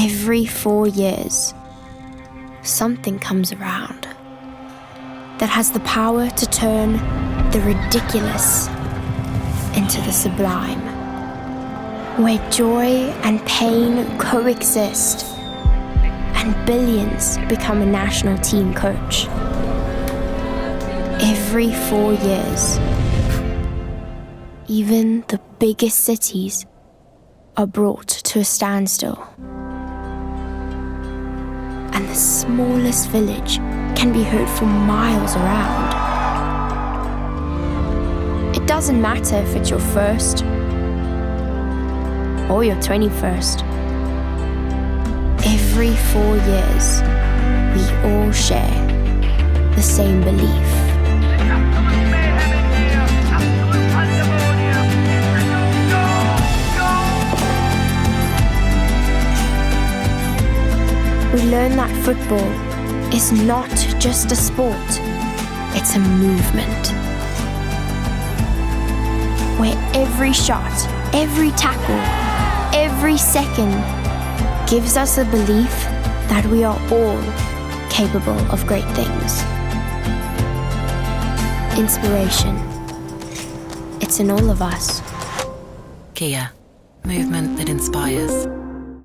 Every 4 years, something comes around that has the power to turn the ridiculous into the sublime, where joy and pain coexist and billions become a national team coach. Every 4 years, even the biggest cities are brought to a standstill. And the smallest village can be heard for miles around. It doesn't matter if it's your first or your 21st. Every 4 years, we all share the same belief. We learn that football is not just a sport, it's a movement. Where every shot, every tackle, every second gives us a belief that we are all capable of great things. Inspiration. It's in all of us. Kia, movement that inspires.